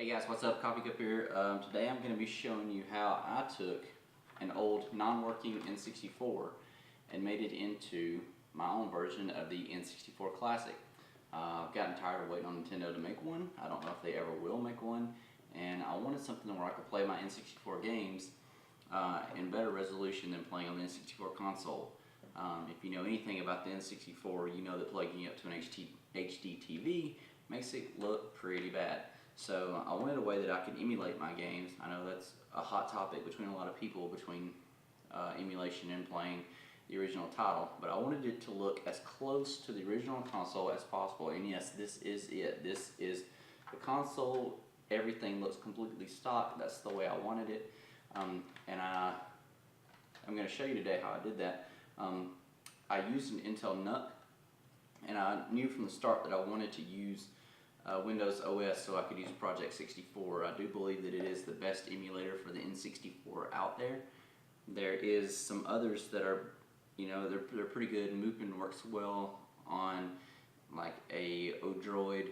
Hey guys, what's up? Coffee Cup here. Today I'm going to be showing you how I took an old non-working N64 and made it into my own version of the N64 Classic. I've gotten tired of waiting on Nintendo to make one. I don't know if they ever will make one, and I wanted something where I could play my N64 games in better resolution than playing on the N64 console. If you know anything about the N64, you know that plugging it up to an HD TV makes it look pretty bad. So I wanted a way that I could emulate my games. I know that's a hot topic between a lot of people, between emulation and playing the original title, but I wanted it to look as close to the original console as possible. And yes, this is it. This is the console. Everything looks completely stock. That's the way I wanted it. I'm going to show you today how I did that. I used an Intel NUC, and I knew from the start that I wanted to use Windows OS so I could use Project 64. I do believe that it is the best emulator for the N64 out there. There is some others that are, you know, they're pretty good. Mupen works well on like a Odroid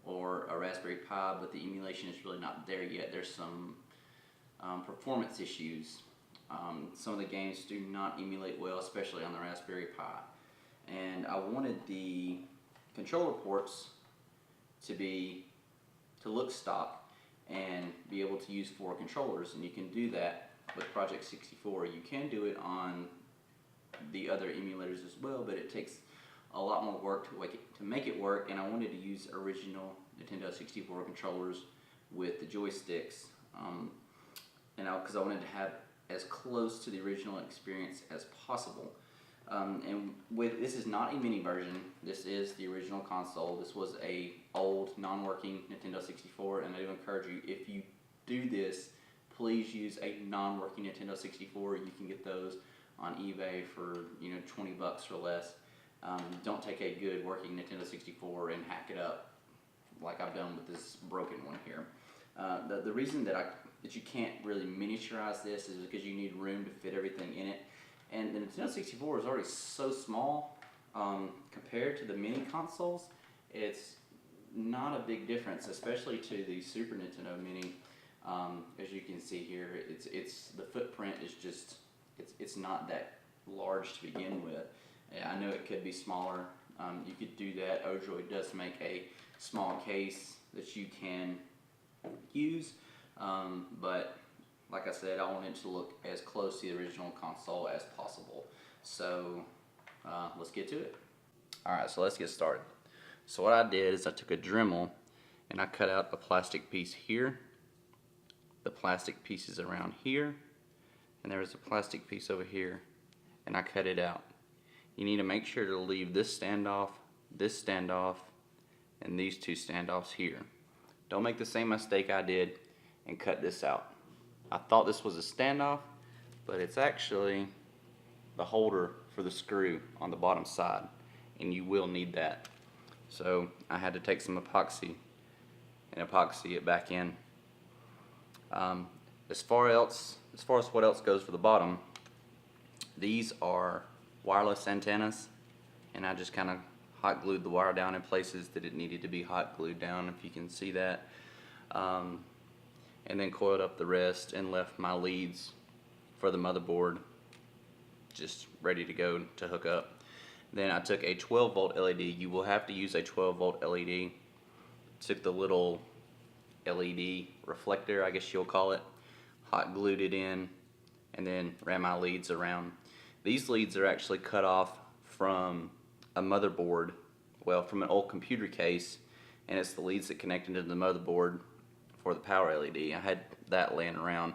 or a Raspberry Pi, but the emulation is really not there yet. There's some performance issues. Some of the games do not emulate well, especially on the Raspberry Pi. And I wanted the controller ports to look stock and be able to use 4 controllers, and you can do that with Project 64. You can do it on the other emulators as well, but it takes a lot more work to make it work, and I wanted to use original Nintendo 64 controllers with the joysticks, because I wanted to have as close to the original experience as possible. This is not a mini version. This is the original console. This was a old non-working Nintendo 64, and I do encourage you, if you do this, please use a non-working Nintendo 64. You can get those on eBay for 20 bucks or less. Don't take a good working Nintendo 64 and hack it up like I've done with this broken one here. The reason that you can't really miniaturize this is because you need room to fit everything in it. And the Nintendo 64 is already so small compared to the mini consoles. It's not a big difference, especially to the Super Nintendo Mini. As you can see here, the footprint is just it's not that large to begin with. I know it could be smaller. You could do that. Odroid does make a small case that you can use, but like I said, I wanted it to look as close to the original console as possible. So let's get to it. Alright, so let's get started. So what I did is I took a Dremel and I cut out a plastic piece here, the plastic pieces around here, and there was a plastic piece over here, and I cut it out. You need to make sure to leave this standoff, and these 2 standoffs here. Don't make the same mistake I did and cut this out. I thought this was a standoff, but it's actually the holder for the screw on the bottom side, and you will need that. So I had to take some epoxy and epoxy it back in. As far as what else goes for the bottom, these are wireless antennas, and I just kind of hot glued the wire down in places that it needed to be hot glued down, if you can see that. And then coiled up the rest and left my leads for the motherboard just ready to go to hook up. Then I took a 12 volt LED. You will have to use a 12 volt LED. Took the little LED reflector, I guess you'll call it, hot glued it in, and then ran my leads around. These leads are actually cut off from a motherboard, well, from an old computer case, and it's the leads that connect into the motherboard for the power LED. I had that laying around,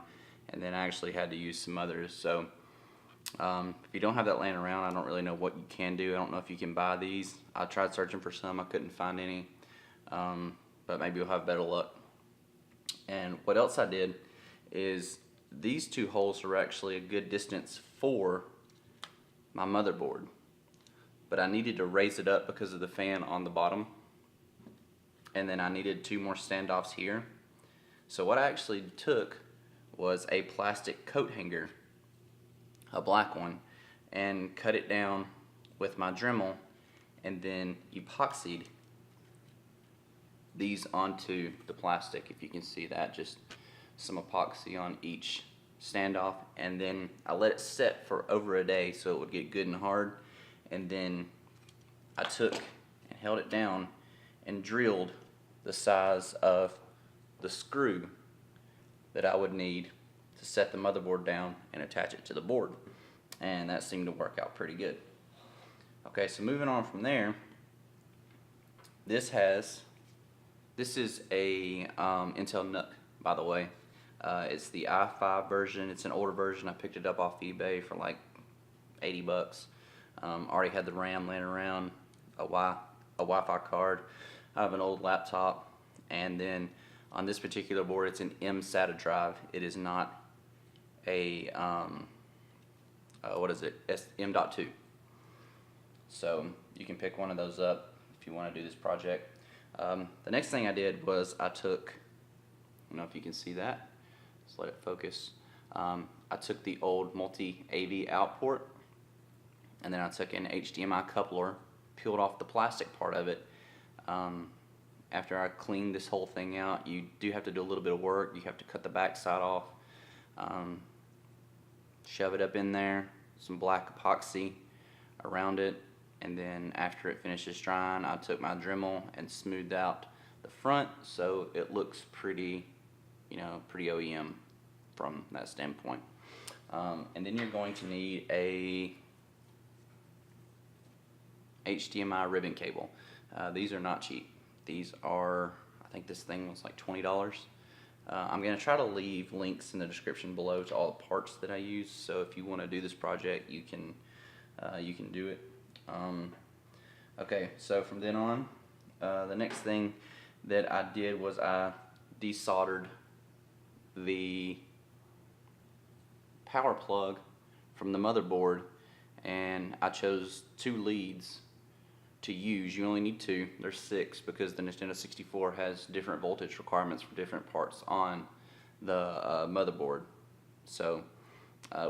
and then I actually had to use some others. So if you don't have that laying around, I don't really know what you can do. I don't know if you can buy these. I tried searching for some, I couldn't find any, but maybe you'll have better luck. And what else I did is these 2 holes are actually a good distance for my motherboard, but I needed to raise it up because of the fan on the bottom, and then I needed 2 more standoffs here. So what I actually took was a plastic coat hanger, a black one, and cut it down with my Dremel, and then epoxied these onto the plastic. If you can see that, just some epoxy on each standoff, and then I let it set for over a day so it would get good and hard, and then I took and held it down and drilled the size of the screw that I would need to set the motherboard down and attach it to the board, and that seemed to work out pretty good. Okay, so moving on from there, this is a Intel NUC, by the way. It's the i5 version. It's an older version. I picked it up off eBay for like 80 bucks. Already had the RAM laying around, a Wi-Fi card. I have an old laptop, and then on this particular board, it's an MSATA drive. It is not a what is it? M.2. So you can pick one of those up if you want to do this project. The next thing I did was I took, I don't know if you can see that. Just let it focus. I took the old multi-AV out port, and then I took an HDMI coupler, peeled off the plastic part of it. After I cleaned this whole thing out, you do have to do a little bit of work. You have to cut the back side off, shove it up in there, some black epoxy around it, and then after it finishes drying, I took my Dremel and smoothed out the front so it looks pretty, you know, pretty OEM from that standpoint. And then you're going to need a HDMI ribbon cable. These are not cheap. These are, I think this thing was like $20. I'm going to try to leave links in the description below to all the parts that I use, so if you want to do this project, you can do it. Okay, so from then on, the next thing that I did was I desoldered the power plug from the motherboard, and I chose 2 leads to use. You only need 2. There's 6 because the Nintendo 64 has different voltage requirements for different parts on the motherboard. So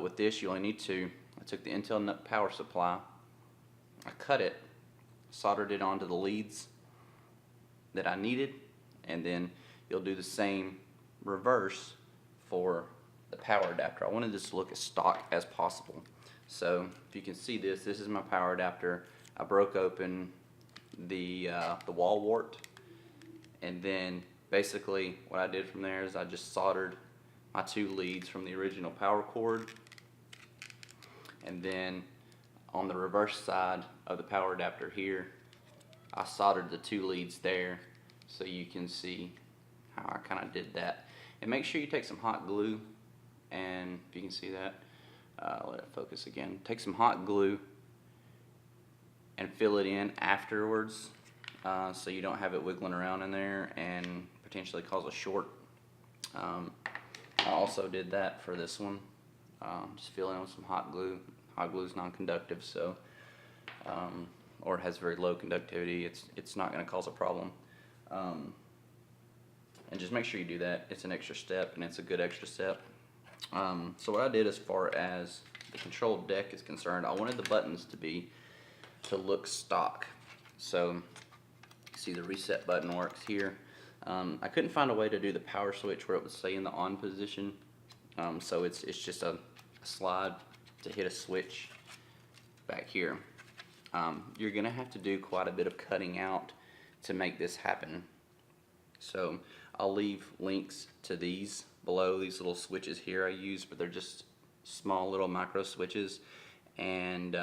with this, you only need 2. I took the Intel NUC power supply, I cut it, soldered it onto the leads that I needed, and then you'll do the same reverse for the power adapter. I wanted this to look as stock as possible. So if you can see this is my power adapter. I broke open the wall wart, and then basically what I did from there is I just soldered my 2 leads from the original power cord, and then on the reverse side of the power adapter here, I soldered the 2 leads there, so you can see how I kind of did that. And make sure you take some hot glue, and if you can see that, let it focus again. Take some hot glue and fill it in afterwards, so you don't have it wiggling around in there and potentially cause a short. I also did that for this one. Just fill in with some hot glue. Hot glue is non-conductive, so or it has very low conductivity. It's not going to cause a problem. And just make sure you do that. It's an extra step, and it's a good extra step. So what I did as far as the control deck is concerned, I wanted the buttons to look stock. So see, the reset button works here. I couldn't find a way to do the power switch where it would stay in the on position. So it's just a slide to hit a switch back here. You're gonna have to do quite a bit of cutting out to make this happen. So I'll leave links to these below, these little switches here I use, but they're just small little micro switches, and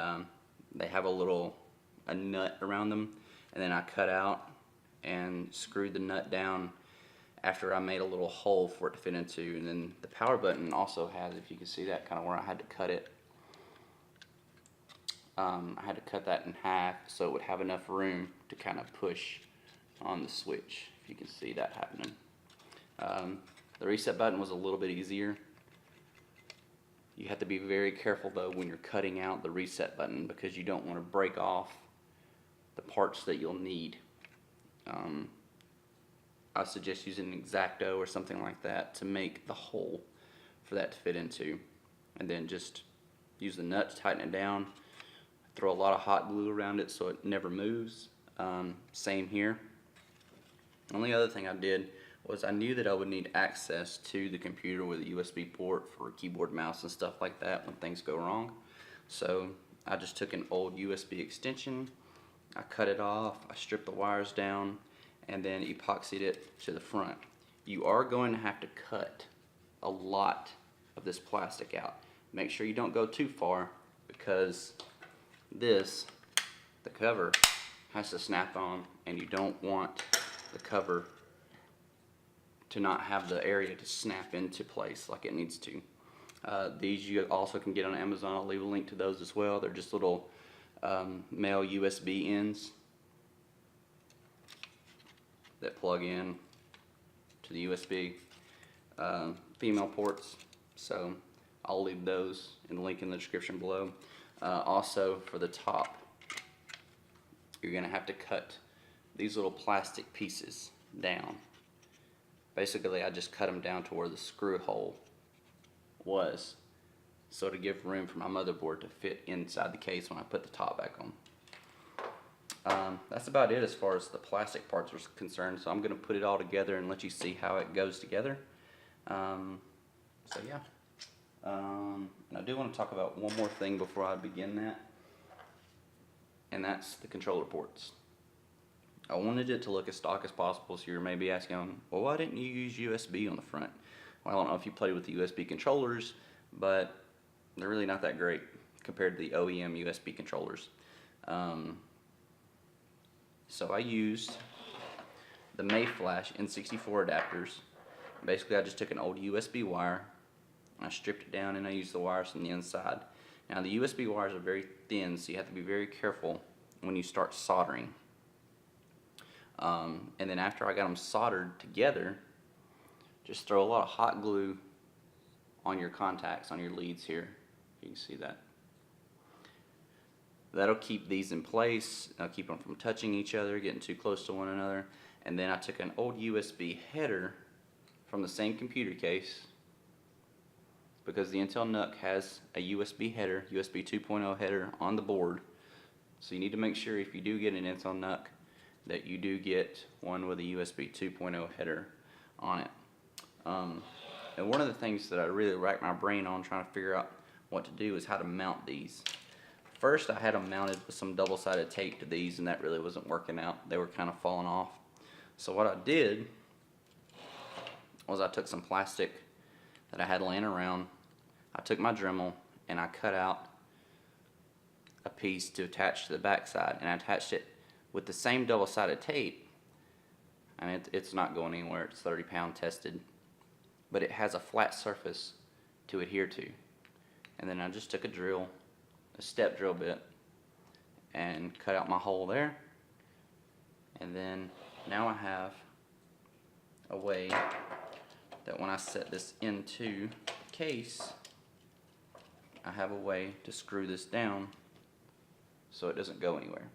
they have a nut around them, and then I cut out and screwed the nut down after I made a little hole for it to fit into. And then the power button also has, if you can see that, kind of where I had to cut it. I had to cut that in half so it would have enough room to kind of push on the switch, if you can see that happening. The reset button was a little bit easier. You have to be very careful though when you're cutting out the reset button, because you don't want to break off the parts that you'll need. I suggest using an X-Acto or something like that to make the hole for that to fit into, and then just use the nut to tighten it down. Throw a lot of hot glue around it so it never moves. Same here. Only other thing I did was I knew that I would need access to the computer with a USB port for keyboard, mouse, and stuff like that when things go wrong. So I just took an old USB extension, I cut it off, I stripped the wires down, and then epoxied it to the front. You are going to have to cut a lot of this plastic out. Make sure you don't go too far, because the cover has to snap on, and you don't want the cover to not have the area to snap into place like it needs to. These you also can get on Amazon. I'll leave a link to those as well. They're just little male USB ends that plug in to the USB female ports. So I'll leave those in the link in the description below. Also, for the top, you're going to have to cut these little plastic pieces down. Basically, I just cut them down to where the screw hole was, so to give room for my motherboard to fit inside the case when I put the top back on. That's about it as far as the plastic parts are concerned, so I'm going to put it all together and let you see how it goes together. So yeah. And I do want to talk about one more thing before I begin that, and that's the controller ports. I wanted it to look as stock as possible, so you're maybe asking, well, why didn't you use USB on the front? Well, I don't know if you played with the USB controllers, but they're really not that great compared to the OEM USB controllers. So I used the Mayflash N64 adapters. Basically, I just took an old USB wire, I stripped it down, and I used the wires from the inside. Now, the USB wires are very thin, so you have to be very careful when you start soldering. And then after I got them soldered together, just throw a lot of hot glue on your contacts, on your leads here. You can see that. That'll keep these in place, keep them from touching each other, getting too close to one another. And then I took an old USB header from the same computer case, because the Intel NUC has a USB header, USB 2.0 header on the board. So you need to make sure, if you do get an Intel NUC, that you do get one with a USB 2.0 header on it. And one of the things that I really racked my brain on trying to figure out what to do is how to mount these. First, I had them mounted with some double-sided tape to these, and that really wasn't working out. They were kind of falling off. So what I did was I took some plastic that I had laying around, I took my Dremel, and I cut out a piece to attach to the back side, and I attached it with the same double-sided tape. And it's not going anywhere. It's 30-pound tested, but it has a flat surface to adhere to. And then I just took a drill, a step drill bit, and cut out my hole there. And then now I have a way that when I set this into the case, I have a way to screw this down so it doesn't go anywhere.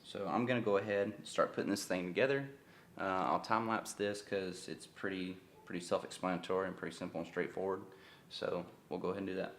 So I'm going to go ahead and start putting this thing together. I'll time-lapse this because it's pretty self-explanatory and pretty simple and straightforward. So we'll go ahead and do that.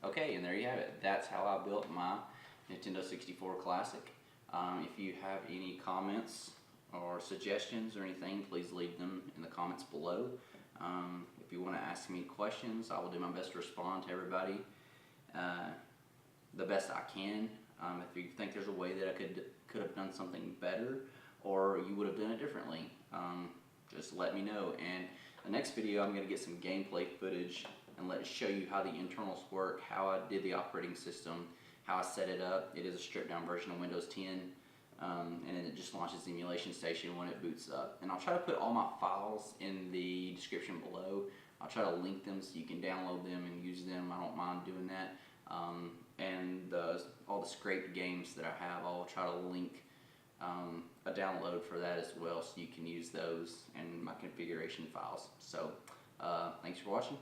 Okay, and there you have it. That's how I built my Nintendo 64 Classic. If you have any comments or suggestions or anything, please leave them in the comments below. If you want to ask me questions, I will do my best to respond to everybody the best I can. If you think there's a way that I could have done something better, or you would have done it differently, just let me know. And the next video, I'm going to get some gameplay footage and show you how the internals work, how I did the operating system, how I set it up. It is a stripped down version of Windows 10, and then it just launches the emulation station when it boots up. And I'll try to put all my files in the description below. I'll try to link them so you can download them and use them. I don't mind doing that. And all the scraped games that I have, I'll try to link a download for that as well, so you can use those and my configuration files. So thanks for watching.